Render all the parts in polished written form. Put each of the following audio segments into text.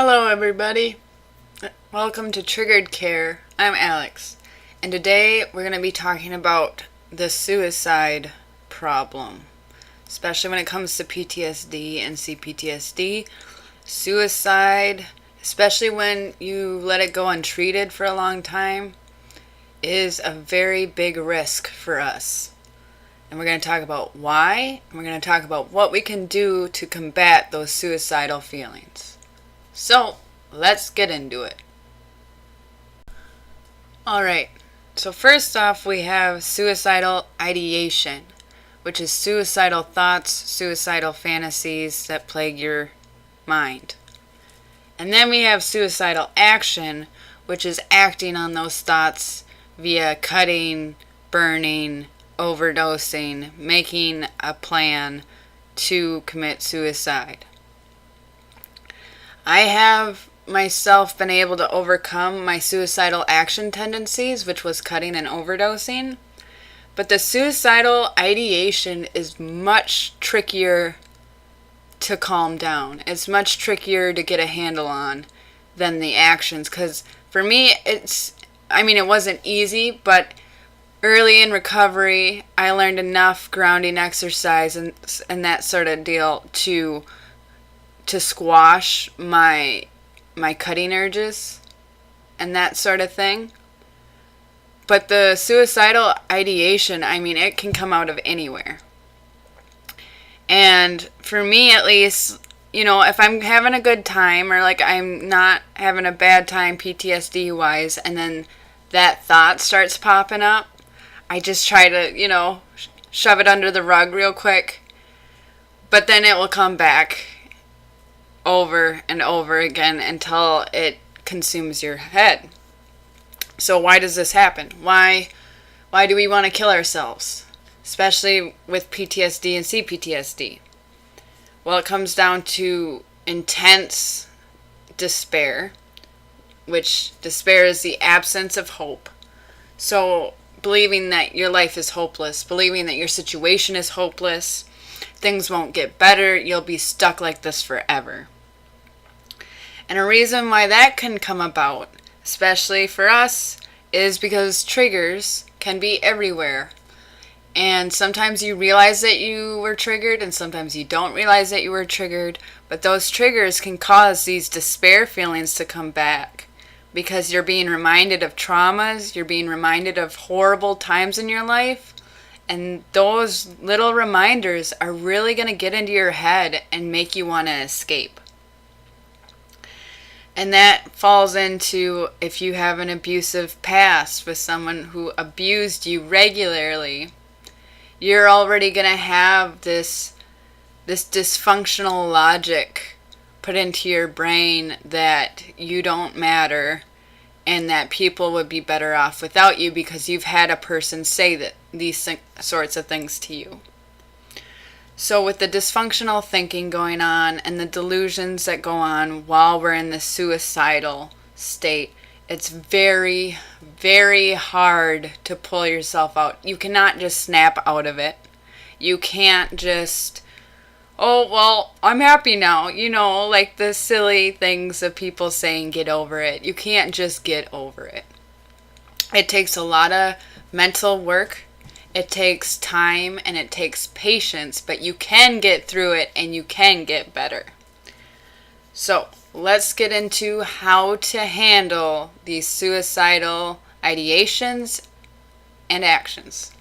Hello everybody, welcome to TriggeredCare. I'm Alex, and today we're going to be talking about the suicide problem, especially when it comes to PTSD and CPTSD. Suicide, especially when you let it go untreated for a long time, is a very big risk for us. And we're going to talk about why, and we're going to talk about what we can do to combat those suicidal feelings. So, let's get into it. Alright, so first off we have suicidal ideation, which is suicidal thoughts, suicidal fantasies that plague your mind. And then we have suicidal action, which is acting on those thoughts via cutting, burning, overdosing, making a plan to commit suicide. I have myself been able to overcome my suicidal action tendencies, which was cutting and overdosing. But the suicidal ideation is much trickier to calm down. It's much trickier to get a handle on than the actions. Because for me, it wasn't easy, but early in recovery, I learned enough grounding exercise and that sort of deal to squash my cutting urges and that sort of thing. But the suicidal ideation, it can come out of anywhere. And for me at least, if I'm having a good time or like I'm not having a bad time PTSD wise, and then that thought starts popping up, I just try to, shove it under the rug real quick. But then it will come back over and over again until it consumes your head. So why does this happen? Why do we want to kill ourselves? Especially with PTSD and CPTSD. Well, it comes down to intense despair, which despair is the absence of hope. So believing that your life is hopeless, believing that your situation is hopeless, things won't get better, you'll be stuck like this forever. And a reason why that can come about, especially for us, is because triggers can be everywhere. And sometimes you realize that you were triggered, and sometimes you don't realize that you were triggered, but those triggers can cause these despair feelings to come back. Because you're being reminded of traumas, you're being reminded of horrible times in your life, and those little reminders are really going to get into your head and make you want to escape. And that falls into if you have an abusive past with someone who abused you regularly, you're already going to have this dysfunctional logic put into your brain that you don't matter and that people would be better off without you because you've had a person say that these sorts of things to you. So with the dysfunctional thinking going on and the delusions that go on while we're in the suicidal state, it's very, very hard to pull yourself out. You cannot just snap out of it. You can't just, oh, well, I'm happy now. Like the silly things of people saying get over it. You can't just get over it. It takes a lot of mental work. It takes time and it takes patience, but you can get through it and you can get better. So let's get into how to handle these suicidal ideations and actions.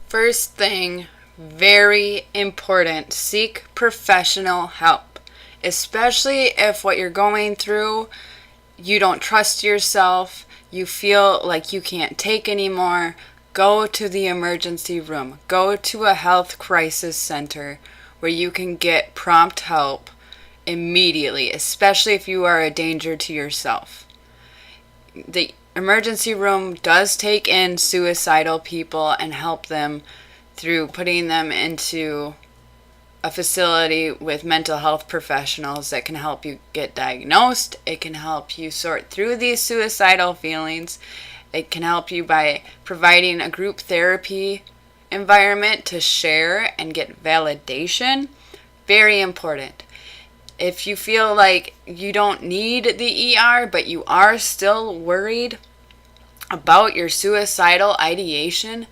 First thing, very important, seek professional help. Especially if what you're going through, you don't trust yourself, you feel like you can't take anymore. Go to the emergency room. Go to a health crisis center where you can get prompt help immediately, especially if you are a danger to yourself. The emergency room does take in suicidal people and help them through putting them into a facility with mental health professionals that can help you get diagnosed. It can help you sort through these suicidal feelings. It can help you by providing a group therapy environment to share and get validation. Very important. If you feel like you don't need the ER, but you are still worried about your suicidal ideation,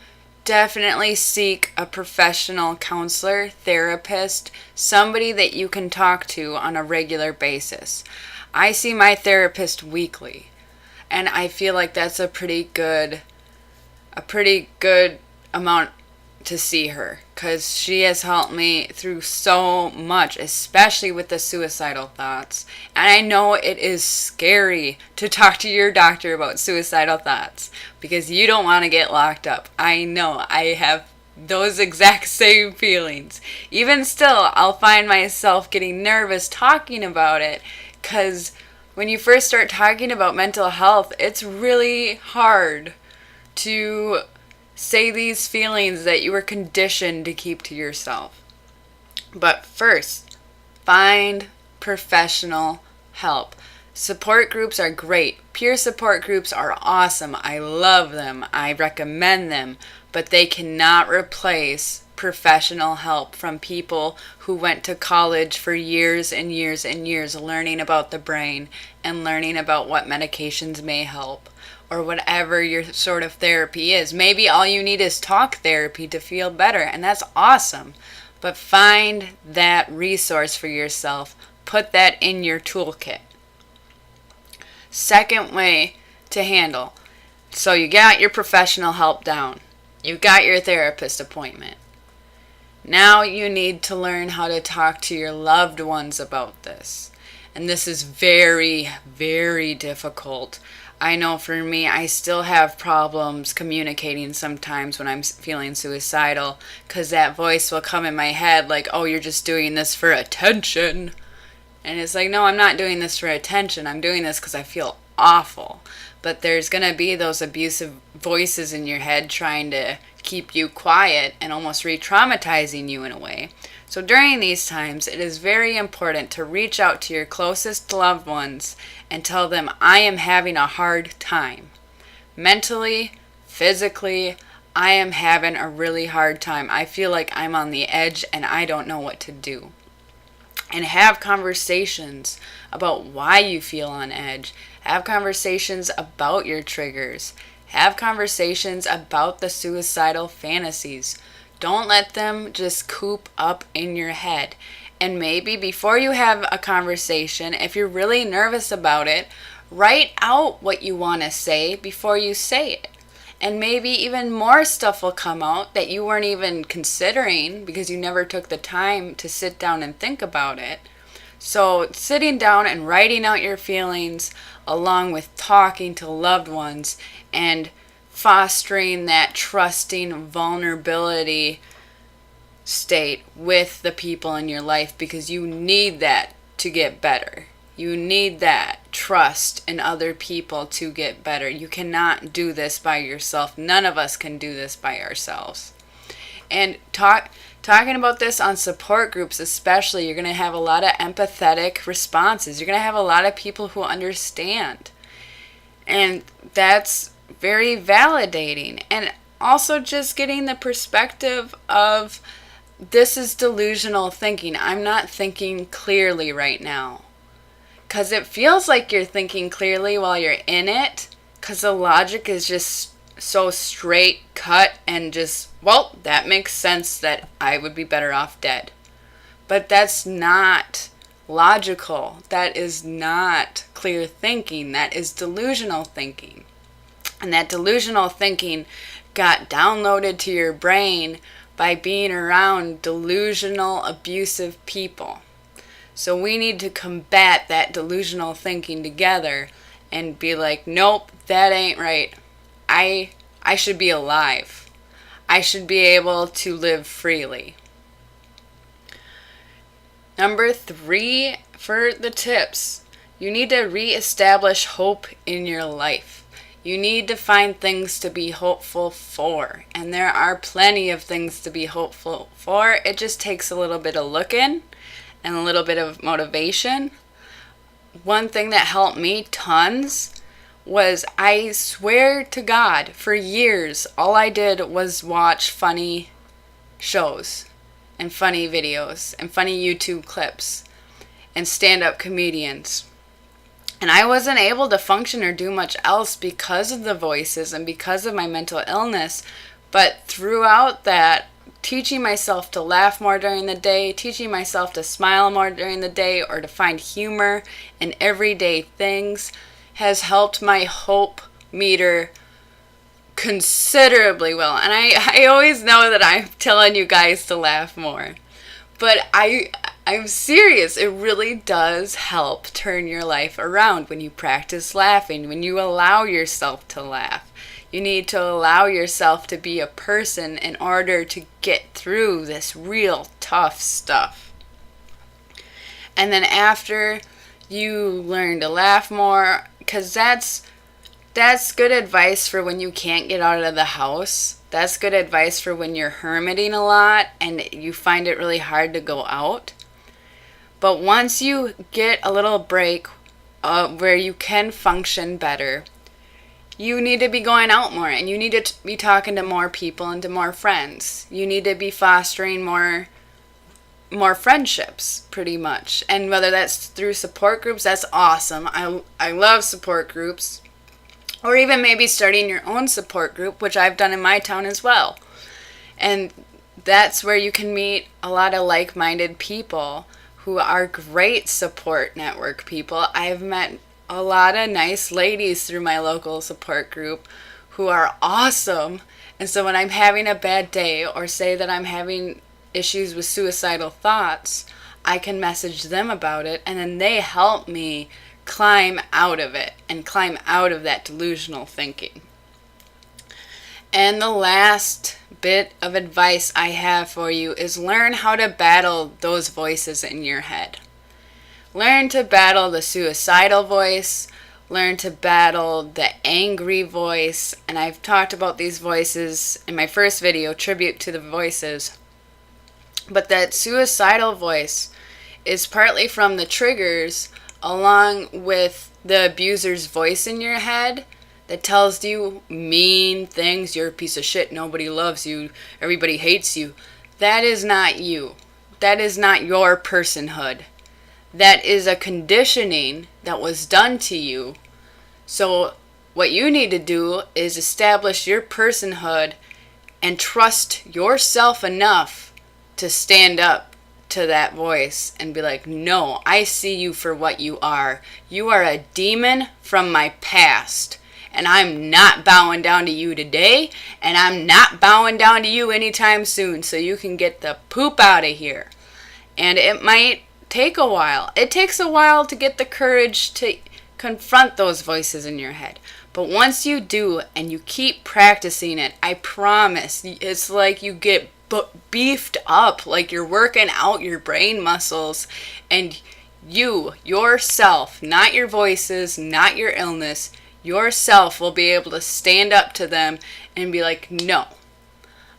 definitely seek a professional counselor, therapist, somebody that you can talk to on a regular basis. I see my therapist weekly, and I feel like that's a pretty good amount to see her, because she has helped me through so much, especially with the suicidal thoughts. And I know it is scary to talk to your doctor about suicidal thoughts because you don't want to get locked up. I know, I have those exact same feelings. Even still, I'll find myself getting nervous talking about it, because when you first start talking about mental health, it's really hard to say these feelings that you were conditioned to keep to yourself. But first, find professional help. Support groups are great. Peer support groups are awesome. I love them. I recommend them. But they cannot replace professional help from people who went to college for years and years and years learning about the brain and learning about what medications may help, or whatever your sort of therapy is. Maybe all you need is talk therapy to feel better, and that's awesome. But find that resource for yourself. Put that in your toolkit. Second way to handle. So you got your professional help down. You got your therapist appointment. Now you need to learn how to talk to your loved ones about this. And this is very, very difficult. I know for me, I still have problems communicating sometimes when I'm feeling suicidal, because that voice will come in my head like, oh, you're just doing this for attention. And it's like, no, I'm not doing this for attention. I'm doing this because I feel awful. But there's going to be those abusive voices in your head trying to keep you quiet and almost re-traumatizing you in a way. So during these times, it is very important to reach out to your closest loved ones and tell them, I am having a hard time. Mentally, physically, I am having a really hard time. I feel like I'm on the edge and I don't know what to do. And have conversations about why you feel on edge. Have conversations about your triggers. Have conversations about the suicidal fantasies. Don't let them just coop up in your head. And maybe before you have a conversation, if you're really nervous about it, write out what you want to say before you say it. And maybe even more stuff will come out that you weren't even considering because you never took the time to sit down and think about it. So sitting down and writing out your feelings along with talking to loved ones and fostering that trusting vulnerability state with the people in your life, because you need that to get better. You need that trust in other people to get better. You cannot do this by yourself. None of us can do this by ourselves. And talking about this on support groups especially, you're going to have a lot of empathetic responses. You're going to have a lot of people who understand. And that's very validating. And also just getting the perspective of, this is delusional thinking. I'm not thinking clearly right now. Because it feels like you're thinking clearly while you're in it, because the logic is just so straight cut and just, well, that makes sense that I would be better off dead. But that's not logical. That is not clear thinking. That is delusional thinking. And that delusional thinking got downloaded to your brain by being around delusional, abusive people. So we need to combat that delusional thinking together and be like, nope, that ain't right. I should be alive. I should be able to live freely. Number 3 for the tips. You need to reestablish hope in your life. You need to find things to be hopeful for. And there are plenty of things to be hopeful for. It just takes a little bit of looking and a little bit of motivation. One thing that helped me tons was, I swear to God, for years, all I did was watch funny shows and funny videos and funny YouTube clips. and stand-up comedians. And I wasn't able to function or do much else because of the voices and because of my mental illness. But throughout that, teaching myself to laugh more during the day, teaching myself to smile more during the day, or to find humor in everyday things has helped my hope meter considerably well. And I always know that I'm telling you guys to laugh more. But I'm serious. It really does help turn your life around when you practice laughing, when you allow yourself to laugh. You need to allow yourself to be a person in order to get through this real tough stuff. And then after you learn to laugh more, because that's good advice for when you can't get out of the house. That's good advice for when you're hermiting a lot and you find it really hard to go out. But once you get a little break where you can function better, you need to be going out more, and you need to be talking to more people and to more friends. You need to be fostering more friendships, pretty much. And whether that's through support groups, that's awesome. I love support groups. Or even maybe starting your own support group, which I've done in my town as well. And that's where you can meet a lot of like-minded people who are great support network people. I've met a lot of nice ladies through my local support group who are awesome. And so when I'm having a bad day, or say that I'm having issues with suicidal thoughts, I can message them about it, and then they help me climb out of it and climb out of that delusional thinking. And the last bit of advice I have for you is learn how to battle those voices in your head. Learn to battle the suicidal voice. Learn to battle the angry voice. And I've talked about these voices in my first video, Tribute to the Voices. But that suicidal voice is partly from the triggers, along with the abuser's voice in your head that tells you mean things. You're a piece of shit. Nobody loves you. Everybody hates you. That is not you. That is not your personhood. That is a conditioning that was done to you. So what you need to do is establish your personhood and trust yourself enough to stand up to that voice and be like, no, I see you for what you are. You are a demon from my past, and I'm not bowing down to you today, and I'm not bowing down to you anytime soon, so you can get the poop out of here. And it might take a while. It takes a while to get the courage to confront those voices in your head. But once you do and you keep practicing it, I promise, it's like you get beefed up, like you're working out your brain muscles, and you, yourself, not your voices, not your illness, yourself will be able to stand up to them and be like, no,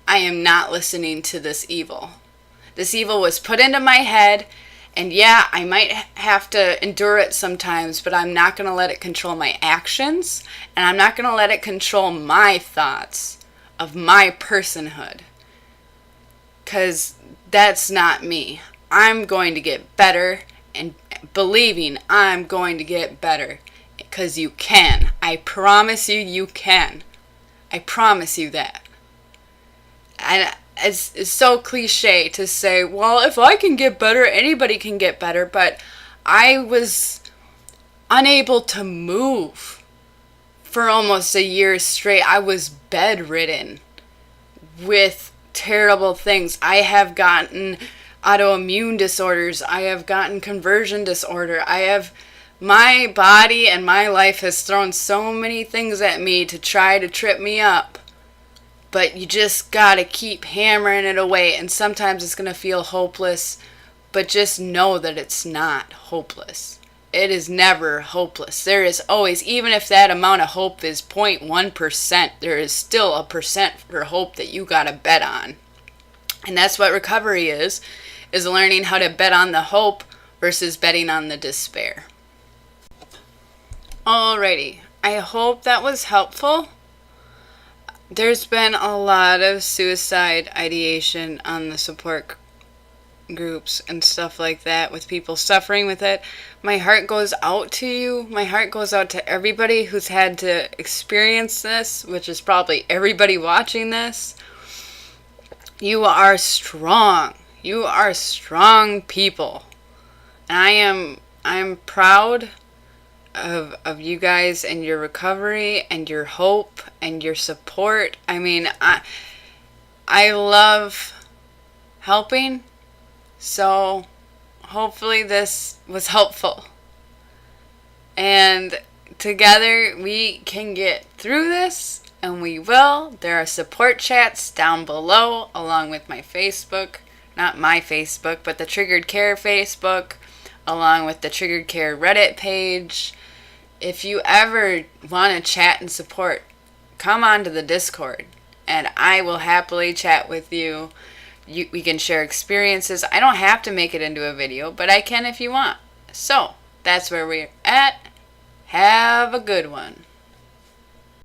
I am not listening to this evil. This evil was put into my head, and yeah, I might have to endure it sometimes, but I'm not going to let it control my actions, and I'm not going to let it control my thoughts of my personhood. Because that's not me. I'm going to get better, and believing I'm going to get better. Because you can. I promise you, you can. I promise you that. And it's so cliche to say, well, if I can get better, anybody can get better. But I was unable to move for almost a year straight. I was bedridden with terrible things. I have gotten autoimmune disorders. I have gotten conversion disorder. My body and my life has thrown so many things at me to try to trip me up. But you just gotta keep hammering it away, and sometimes it's gonna feel hopeless, but just know that it's not hopeless. It is never hopeless. There is always, even if that amount of hope is 0.1%, there is still a percent for hope that you gotta bet on. And that's what recovery is learning how to bet on the hope versus betting on the despair. Alrighty, I hope that was helpful. There's been a lot of suicide ideation on the support groups and stuff like that with people suffering with it. My heart goes out to you. My heart goes out to everybody who's had to experience this, which is probably everybody watching this. You are strong. You are strong people. And I'm proud of you guys and your recovery and your hope and your support. I mean, I love helping. So hopefully this was helpful. And together we can get through this, and we will. There are support chats down below along with my Facebook. Not my Facebook, but the TriggeredCare Facebook, along with the TriggeredCare Reddit page. If you ever want to chat and support, come on to the Discord, and I will happily chat with you. We can share experiences. I don't have to make it into a video, but I can if you want. So, that's where we're at. Have a good one.